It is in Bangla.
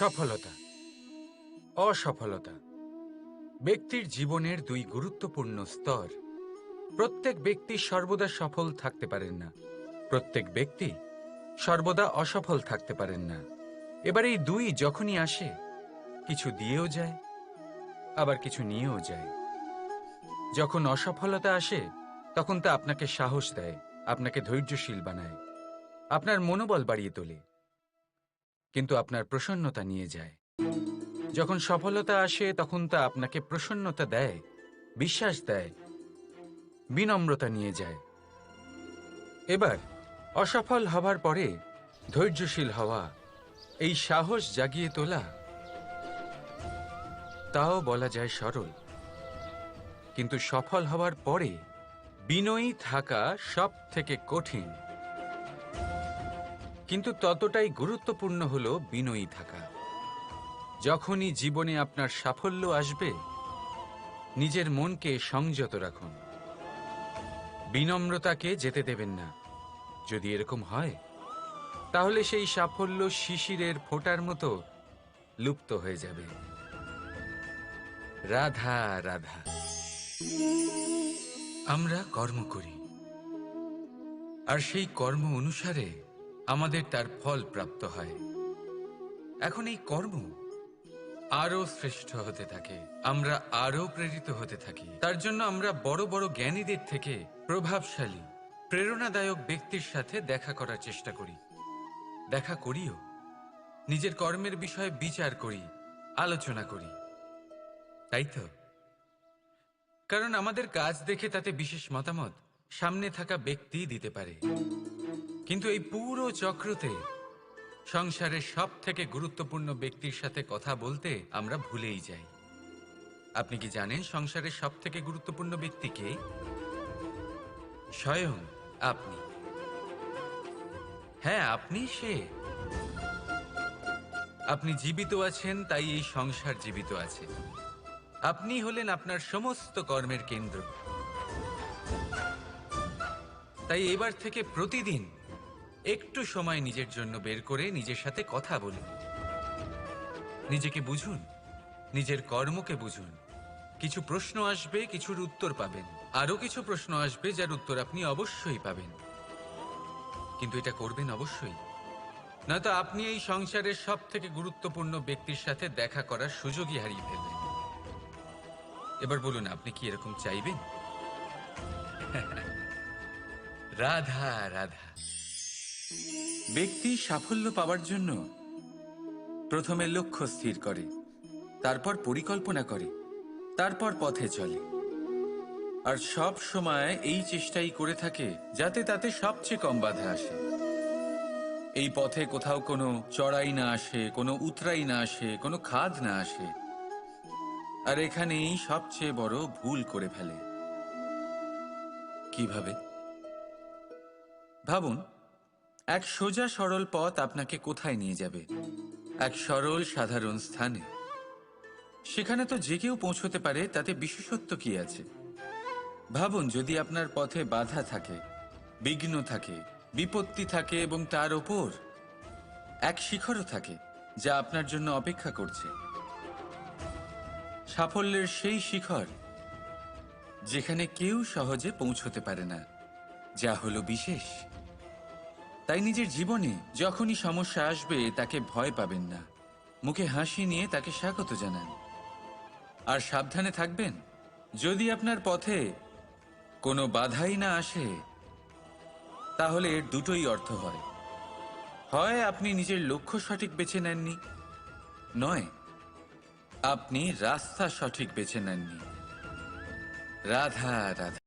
সফলতা, অসফলতা ব্যক্তির জীবনের দুই গুরুত্বপূর্ণ স্তর। প্রত্যেক ব্যক্তি সর্বদা সফল থাকতে পারেন না, প্রত্যেক ব্যক্তি সর্বদা অসফল থাকতে পারেন না। এবার এই দুই যখনই আসে, কিছু দিয়েও যায়, আবার কিছু নিয়েও যায়। যখন অসফলতা আসে, তখন তা আপনাকে সাহস দেয়, আপনাকে ধৈর্যশীল বানায়, আপনার মনোবল বাড়িয়ে তোলে, কিন্তু আপনার প্রসন্নতা নিয়ে যায়। যখন সফলতা আসে, তখন তা আপনাকে প্রসন্নতা দেয়, বিশ্বাস দেয়, বিনম্রতা নিয়ে যায়। এবার অসফল হবার পরে ধৈর্যশীল হওয়া, এই সাহস জাগিয়ে তোলা, তাও বলা যায় সরল। কিন্তু সফল হওয়ার পরে বিনয়ী থাকা সব থেকে কঠিন। কিন্তু ততটাই গুরুত্বপূর্ণ হলো বিনয়ী থাকা। যখনই জীবনে আপনার সাফল্য আসবে, নিজের মনকে সংযত রাখুন, বিনম্রতাকে যেতে দেবেন না। যদি এরকম হয়, তাহলে সেই সাফল্য শিশিরের ফোঁটার মতো লুপ্ত হয়ে যাবে। রাধা রাধা। আমরা কর্ম করি, আর সেই কর্ম অনুসারে আমাদের তার ফল প্রাপ্ত হয়। এখন এই কর্ম আরো শ্রেষ্ঠ হতে থাকে, আমরা আরো প্রেরিত হতে থাকি। তার জন্য আমরা বড় বড় জ্ঞানীদের থেকে প্রভাবশালী, প্রেরণাদায়ক ব্যক্তির সাথে দেখা করার চেষ্টা করি, দেখা করিও। নিজের কর্মের বিষয়ে বিচার করি, আলোচনা করি, তাই তো? কারণ আমাদের কাজ দেখে তাতে বিশেষ মতামত সামনে থাকা ব্যক্তি দিতে পারে। কিন্তু এই পুরো চক্রতে সংসারের সব থেকে গুরুত্বপূর্ণ ব্যক্তির সাথে কথা বলতে আমরা ভুলেই যাই। আপনি কি জানেন সংসারের সব থেকে গুরুত্বপূর্ণ ব্যক্তি কে? স্বয়ং আপনি। হ্যাঁ, আপনি সে। আপনি জীবিত আছেন, তাই এই সংসার জীবিত আছে। আপনি হলেন আপনার সমস্ত কর্মের কেন্দ্র। তাই এবার থেকে প্রতিদিন একটু সময় নিজের জন্য বের করে নিজের সাথে কথা বলুন। নিজেকে বুঝুন, নিজের কর্মকে বুঝুন। কিছু প্রশ্ন আসবে, কিছুর উত্তর পাবেন। আরো কিছু প্রশ্ন আসবে যার উত্তর আপনি অবশ্যই পাবেন। কিন্তু এটা করবেন অবশ্যই, নয়তো আপনি এই সংসারের সব থেকে গুরুত্বপূর্ণ ব্যক্তির সাথে দেখা করার সুযোগই হারিয়ে ফেলবেন। এবার বলুন, আপনি কি এরকম চাইবেন? রাধা রাধা। ব্যক্তি সাফল্য পাওয়ার জন্য প্রথমে লক্ষ্য স্থির করে, তারপর পরিকল্পনা করে, তারপর পথে চলে। আর সব সময় এই চেষ্টাই করে থাকে যাতে তাতে সবচেয়ে কম বাধা আসে। এই পথে কোথাও কোনো চড়াই না আসে, কোনো উতরাই না আসে, কোনো খাদ না আসে। আর এখানেই সবচেয়ে বড় ভুল করে ফেলে। কিভাবে? ভাবুন, এক সোজা সরল পথ আপনাকে কোথায় নিয়ে যাবে? এক সরল সাধারণ স্থানে। সেখানে তো যে কেউ পৌঁছতে পারে, তাতে বিশেষত্ব কি আছে? ভাবুন, যদি আপনার পথে বাধা থাকে, বিঘ্ন থাকে, বিপত্তি থাকে, এবং তার ওপর এক শিখরও থাকে যা আপনার জন্য অপেক্ষা করছে। সাফল্যের সেই শিখর যেখানে কেউ সহজে পৌঁছতে পারে না, যা হলো বিশেষ। তাই নিজের জীবনে যখনই সমস্যা আসবে, তাকে ভয় পাবেন না, মুখে হাসি নিয়ে তাকে স্বাগত জানান। আর সাবধানে থাকবেন, যদি আপনার পথে কোনো বাধাই না আসে, তাহলে এর দুটোই অর্থ হয়। হয় আপনি নিজের লক্ষ্য সঠিক বেছে নেননি, নয় আপনি রাস্তা সঠিক বেছে নেননি। রাধা রাধা।